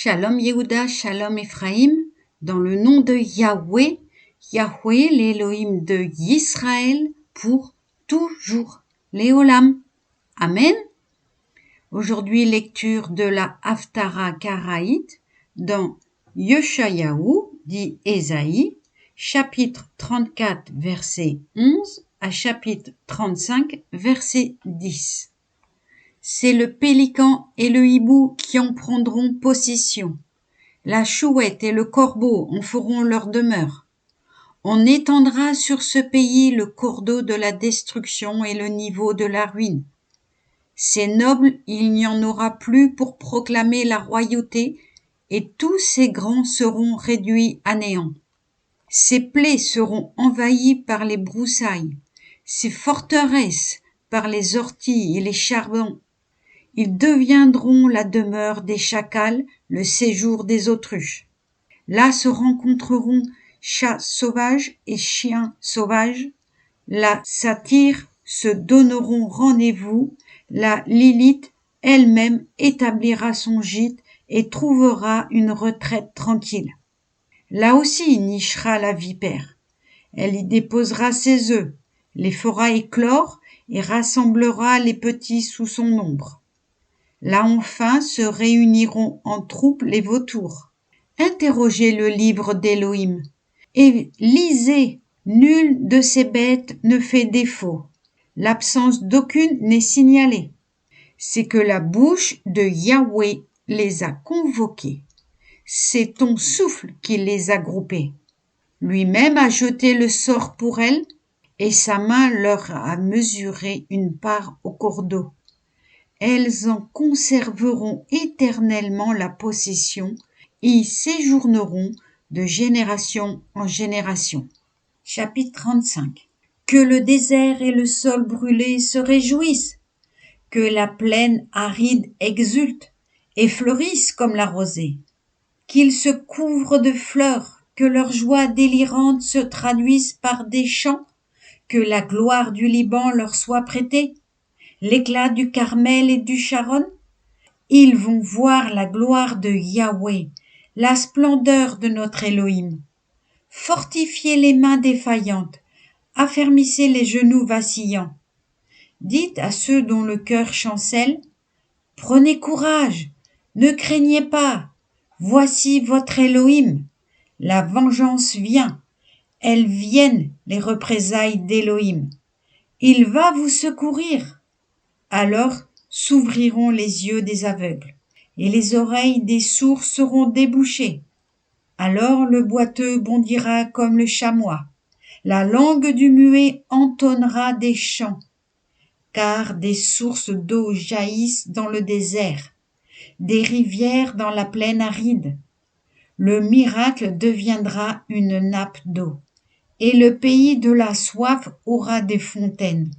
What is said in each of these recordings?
Shalom Yehuda, Shalom Ephraim, dans le nom de Yahweh, Yahweh l'Élohim de Yisraël, pour toujours, Léolam. Amen. Aujourd'hui, lecture de la Haftara Karaïte dans Yeshayahu, dit Ésaïe, chapitre 34, verset 11 à chapitre 35, verset 10. C'est le pélican et le hibou qui en prendront possession. La chouette et le corbeau en feront leur demeure. On étendra sur ce pays le cordeau de la destruction et le niveau de la ruine. Ces nobles, il n'y en aura plus pour proclamer la royauté, et tous ces grands seront réduits à néant. Ces plaies seront envahies par les broussailles, ces forteresses par les orties et les charbons. Ils deviendront la demeure des chacals, le séjour des autruches. Là se rencontreront chats sauvages et chiens sauvages. La satyre se donneront rendez-vous. La Lilith elle-même établira son gîte et trouvera une retraite tranquille. Là aussi nichera la vipère. Elle y déposera ses œufs, les fera éclore et rassemblera les petits sous son ombre. Là enfin se réuniront en troupe les vautours. Interrogez le livre d'Élohim et lisez, nulle de ces bêtes ne fait défaut. L'absence d'aucune n'est signalée. C'est que la bouche de Yahweh les a convoqués. C'est ton souffle qui les a groupés. Lui-même a jeté le sort pour elles et sa main leur a mesuré une part au cordeau. Elles en conserveront éternellement la possession et y séjourneront de génération en génération. Chapitre 35. Que le désert et le sol brûlé se réjouissent, que la plaine aride exulte et fleurisse comme la rosée, qu'ils se couvrent de fleurs, que leur joie délirante se traduise par des chants, que la gloire du Liban leur soit prêtée, l'éclat du Carmel et du Sharon. Ils vont voir la gloire de Yahweh, la splendeur de notre Elohim. Fortifiez les mains défaillantes, affermissez les genoux vacillants. Dites à ceux dont le cœur chancelle, prenez courage, ne craignez pas, voici votre Elohim. La vengeance vient, elles viennent les représailles d'Elohim. Il va vous secourir. Alors s'ouvriront les yeux des aveugles, et les oreilles des sourds seront débouchées. Alors le boiteux bondira comme le chamois, la langue du muet entonnera des chants, car des sources d'eau jaillissent dans le désert, des rivières dans la plaine aride. Le miracle deviendra une nappe d'eau, et le pays de la soif aura des fontaines.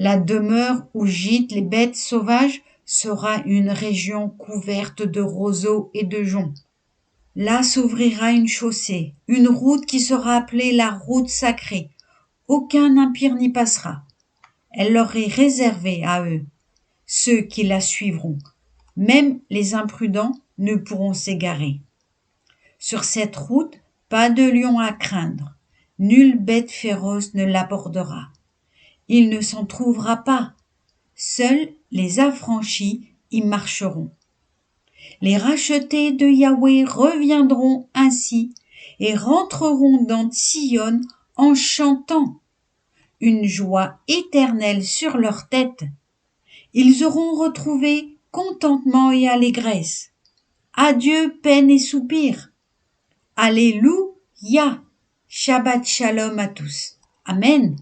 La demeure où gîtent les bêtes sauvages sera une région couverte de roseaux et de joncs. Là s'ouvrira une chaussée, une route qui sera appelée la route sacrée. Aucun impie n'y passera. Elle leur est réservée à eux, ceux qui la suivront. Même les imprudents ne pourront s'égarer. Sur cette route, pas de lion à craindre. Nulle bête féroce ne l'abordera. Il ne s'en trouvera pas. Seuls les affranchis y marcheront. Les rachetés de Yahweh reviendront ainsi et rentreront dans Sion en chantant, une joie éternelle sur leur tête. Ils auront retrouvé contentement et allégresse. Adieu peine et soupir. Alléluia. Shabbat shalom à tous. Amen.